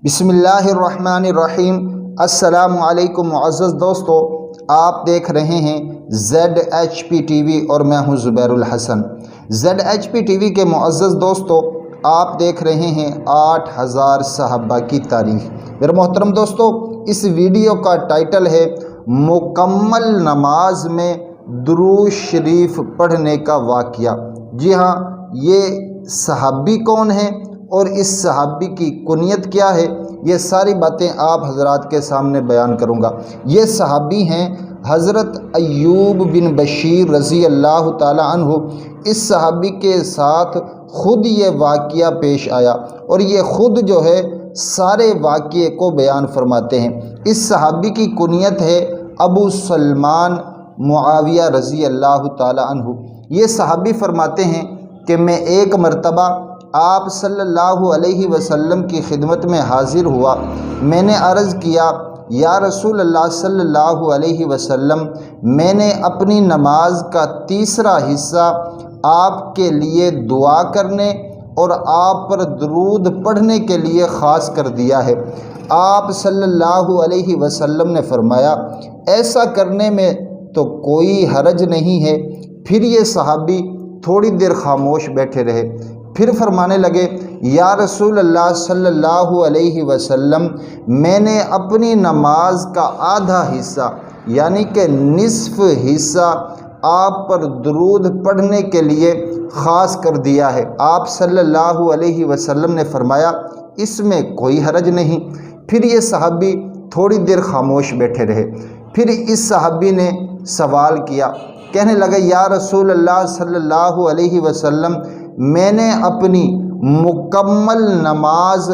بسم اللہ الرحمن الرحیم۔ السلام علیکم معزز دوستو، آپ دیکھ رہے ہیں ZHP ٹی وی اور میں ہوں زبیر الحسن۔ ZHP ٹی وی کے معزز دوستو، آپ دیکھ رہے ہیں 8000 صحابہ کی تاریخ۔ میرے محترم دوستو، اس ویڈیو کا ٹائٹل ہے مکمل نماز میں درود شریف پڑھنے کا واقعہ۔ جی ہاں، یہ صحابی کون ہیں اور اس صحابی کی کنیت کیا ہے، یہ ساری باتیں آپ حضرات کے سامنے بیان کروں گا۔ یہ صحابی ہیں حضرت ایوب بن بشیر رضی اللہ تعالی عنہ۔ اس صحابی کے ساتھ خود یہ واقعہ پیش آیا اور یہ خود جو ہے سارے واقعے کو بیان فرماتے ہیں۔ اس صحابی کی کنیت ہے ابو سلمان معاویہ رضی اللہ تعالی عنہ۔ یہ صحابی فرماتے ہیں کہ میں ایک مرتبہ آپ صلی اللہ علیہ وسلم کی خدمت میں حاضر ہوا۔ میں نے عرض کیا، یا رسول اللہ صلی اللہ علیہ وسلم، میں نے اپنی نماز کا تیسرا حصہ آپ کے لیے دعا کرنے اور آپ پر درود پڑھنے کے لیے خاص کر دیا ہے۔ آپ صلی اللہ علیہ وسلم نے فرمایا، ایسا کرنے میں تو کوئی حرج نہیں ہے۔ پھر یہ صحابی تھوڑی دیر خاموش بیٹھے رہے، پھر فرمانے لگے، یا رسول اللہ صلی اللہ علیہ وسلم، میں نے اپنی نماز کا آدھا حصہ یعنی کہ نصف حصہ آپ پر درود پڑھنے کے لیے خاص کر دیا ہے۔ آپ صلی اللہ علیہ وسلم نے فرمایا، اس میں کوئی حرج نہیں۔ پھر یہ صحابی تھوڑی دیر خاموش بیٹھے رہے، پھر اس صحابی نے سوال کیا، کہنے لگے، یا رسول اللہ صلی اللہ علیہ وسلم، میں نے اپنی مکمل نماز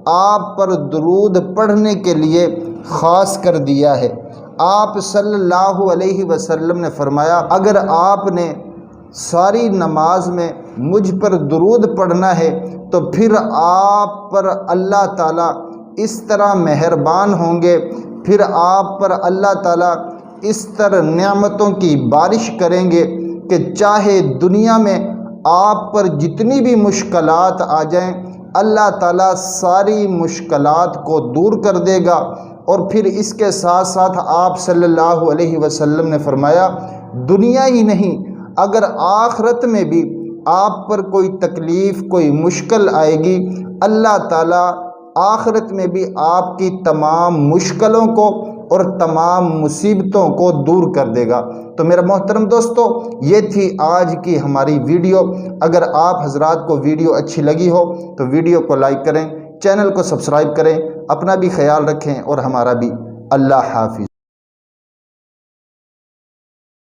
آپ پر درود پڑھنے کے لیے خاص کر دیا ہے۔ آپ صلی اللہ علیہ وسلم نے فرمایا، اگر آپ نے ساری نماز میں مجھ پر درود پڑھنا ہے تو پھر آپ پر اللہ تعالیٰ اس طرح مہربان ہوں گے، پھر آپ پر اللہ تعالیٰ اس طرح نعمتوں کی بارش کریں گے کہ چاہے دنیا میں آپ پر جتنی بھی مشکلات آ جائیں، اللہ تعالیٰ ساری مشکلات کو دور کر دے گا۔ اور پھر اس کے ساتھ ساتھ آپ صلی اللہ علیہ وسلم نے فرمایا، دنیا ہی نہیں، اگر آخرت میں بھی آپ پر کوئی تکلیف کوئی مشکل آئے گی، اللہ تعالیٰ آخرت میں بھی آپ کی تمام مشکلوں کو اور تمام مصیبتوں کو دور کر دے گا۔ تو میرا محترم دوستو، یہ تھی آج کی ہماری ویڈیو۔ اگر آپ حضرات کو ویڈیو اچھی لگی ہو تو ویڈیو کو لائک کریں، چینل کو سبسکرائب کریں، اپنا بھی خیال رکھیں اور ہمارا بھی۔ اللہ حافظ۔